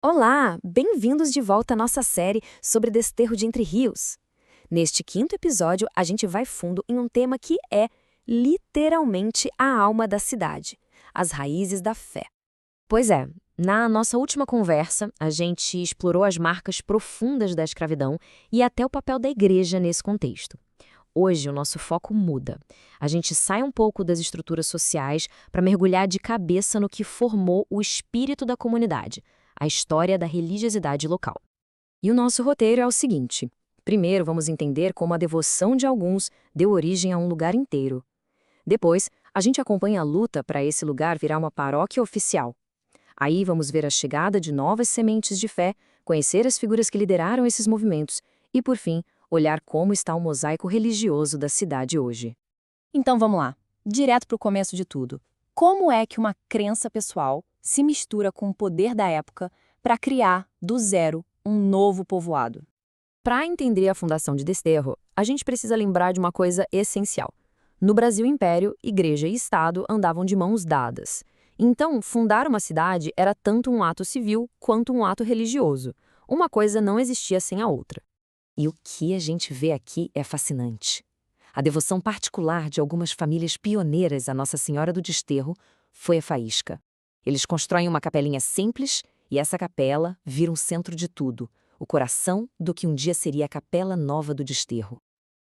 Olá, bem-vindos de volta à nossa série sobre Desterro de Entre Rios. Neste quinto episódio, a gente vai fundo em um tema que é, literalmente, a alma da cidade, as raízes da fé. Pois é, na nossa última conversa, a gente explorou as marcas profundas da escravidão e até o papel da igreja nesse contexto. Hoje, o nosso foco muda. A gente sai um pouco das estruturas sociais para mergulhar de cabeça no que formou o espírito da comunidade, a história da religiosidade local. E o nosso roteiro é o seguinte: primeiro, vamos entender como a devoção de alguns deu origem a um lugar inteiro. Depois, a gente acompanha a luta para esse lugar virar uma paróquia oficial. Aí vamos ver a chegada de novas sementes de fé, conhecer as figuras que lideraram esses movimentos e, por fim, olhar como está o mosaico religioso da cidade hoje. Então vamos lá, direto para o começo de tudo. Como é que uma crença pessoal se mistura com o poder da época para criar, do zero, um novo povoado? Para entender a fundação de Desterro, a gente precisa lembrar de uma coisa essencial. No Brasil Império, igreja e Estado andavam de mãos dadas. Então, fundar uma cidade era tanto um ato civil quanto um ato religioso. Uma coisa não existia sem a outra. E o que a gente vê aqui é fascinante. A devoção particular de algumas famílias pioneiras à Nossa Senhora do Desterro foi a faísca. Eles constroem uma capelinha simples e essa capela vira um centro de tudo, o coração do que um dia seria a Capela Nova do Desterro.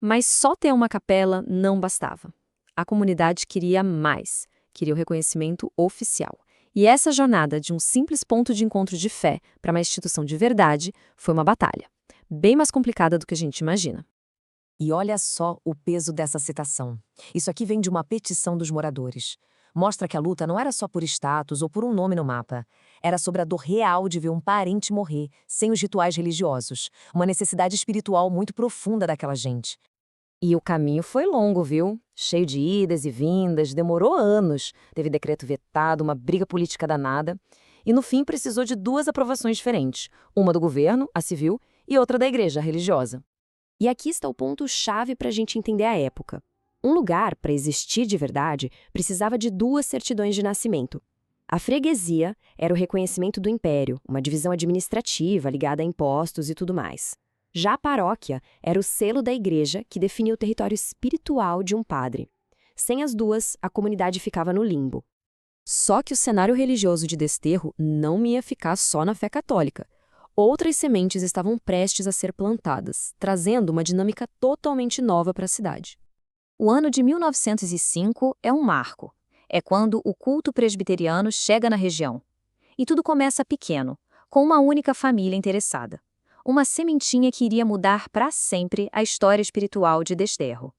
Mas só ter uma capela não bastava. A comunidade queria mais, queria o reconhecimento oficial. E essa jornada de um simples ponto de encontro de fé para uma instituição de verdade foi uma batalha, bem mais complicada do que a gente imagina. E olha só o peso dessa citação. Isso aqui vem de uma petição dos moradores. Mostra que a luta não era só por status ou por um nome no mapa. Era sobre a dor real de ver um parente morrer, sem os rituais religiosos. Uma necessidade espiritual muito profunda daquela gente. E o caminho foi longo, viu? Cheio de idas e vindas, demorou anos. Teve decreto vetado, uma briga política danada. E no fim precisou de duas aprovações diferentes. Uma do governo, a civil, e outra da igreja, a religiosa. E aqui está o ponto-chave para a gente entender a época. Um lugar, para existir de verdade, precisava de duas certidões de nascimento. A freguesia era o reconhecimento do império, uma divisão administrativa ligada a impostos e tudo mais. Já a paróquia era o selo da igreja que definia o território espiritual de um padre. Sem as duas, a comunidade ficava no limbo. Só que o cenário religioso de Desterro não ia ficar só na fé católica. Outras sementes estavam prestes a ser plantadas, trazendo uma dinâmica totalmente nova para a cidade. O ano de 1905 é um marco. É quando o culto presbiteriano chega na região. E tudo começa pequeno, com uma única família interessada. Uma sementinha que iria mudar para sempre a história espiritual de Desterro.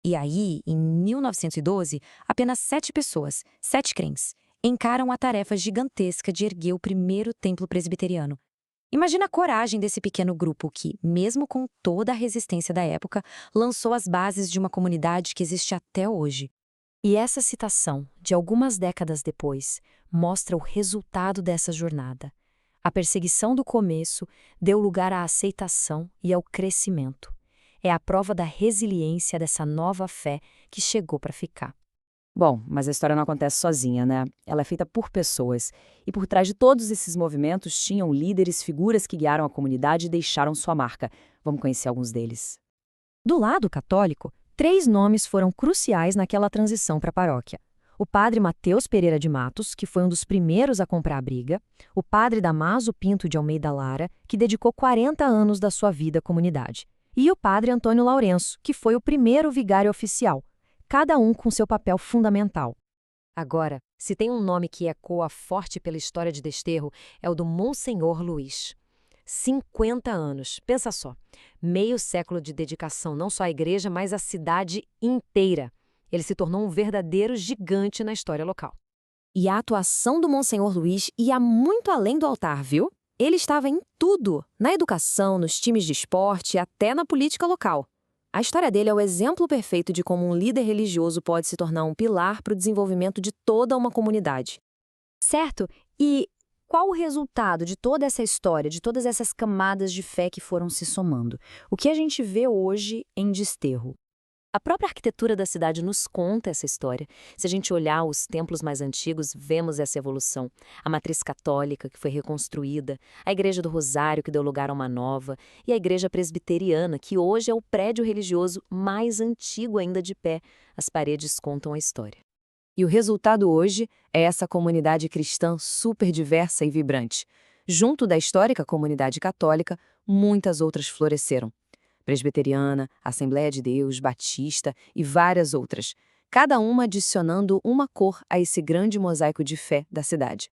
E aí, em 1912, apenas 7 pessoas, 7 crentes, encaram a tarefa gigantesca de erguer o primeiro templo presbiteriano. Imagina a coragem desse pequeno grupo que, mesmo com toda a resistência da época, lançou as bases de uma comunidade que existe até hoje. E essa citação, de algumas décadas depois, mostra o resultado dessa jornada. A perseguição do começo deu lugar à aceitação e ao crescimento. É a prova da resiliência dessa nova fé que chegou para ficar. Bom, mas a história não acontece sozinha, né? Ela é feita por pessoas. E por trás de todos esses movimentos tinham líderes, figuras que guiaram a comunidade e deixaram sua marca. Vamos conhecer alguns deles. Do lado católico, 3 nomes foram cruciais naquela transição para a paróquia. O padre Mateus Pereira de Matos, que foi um dos primeiros a comprar a briga, o padre Damaso Pinto de Almeida Lara, que dedicou 40 anos da sua vida à comunidade, e o padre Antônio Lourenço, que foi o primeiro vigário oficial, cada um com seu papel fundamental. Agora, se tem um nome que ecoa forte pela história de Desterro, é o do Monsenhor Luís. 50 anos, pensa só, meio século de dedicação não só à igreja, mas à cidade inteira. Ele se tornou um verdadeiro gigante na história local. E a atuação do Monsenhor Luís ia muito além do altar, viu? Ele estava em tudo, na educação, nos times de esporte e até na política local. A história dele é o exemplo perfeito de como um líder religioso pode se tornar um pilar para o desenvolvimento de toda uma comunidade. Certo? E qual o resultado de toda essa história, de todas essas camadas de fé que foram se somando? O que a gente vê hoje em Desterro? A própria arquitetura da cidade nos conta essa história. Se a gente olhar os templos mais antigos, vemos essa evolução. A matriz católica, que foi reconstruída, a Igreja do Rosário, que deu lugar a uma nova, e a Igreja Presbiteriana, que hoje é o prédio religioso mais antigo ainda de pé. As paredes contam a história. E o resultado hoje é essa comunidade cristã super diversa e vibrante. Junto da histórica comunidade católica, muitas outras floresceram. Presbiteriana, Assembleia de Deus, Batista e várias outras, cada uma adicionando uma cor a esse grande mosaico de fé da cidade.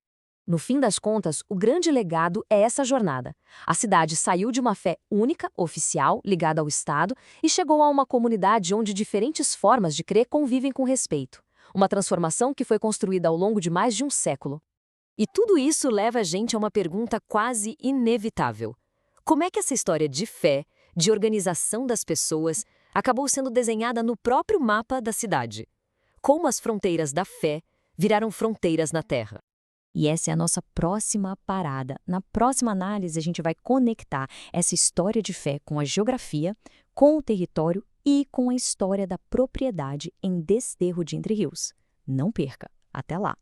No fim das contas, o grande legado é essa jornada. A cidade saiu de uma fé única, oficial, ligada ao Estado, e chegou a uma comunidade onde diferentes formas de crer convivem com respeito. Uma transformação que foi construída ao longo de mais de um século. E tudo isso leva a gente a uma pergunta quase inevitável. Como é que essa história de fé, de organização das pessoas, acabou sendo desenhada no próprio mapa da cidade? Como as fronteiras da fé viraram fronteiras na Terra? E essa é a nossa próxima parada. Na próxima análise, a gente vai conectar essa história de fé com a geografia, com o território e com a história da propriedade em Desterro de Entre Rios. Não perca! Até lá!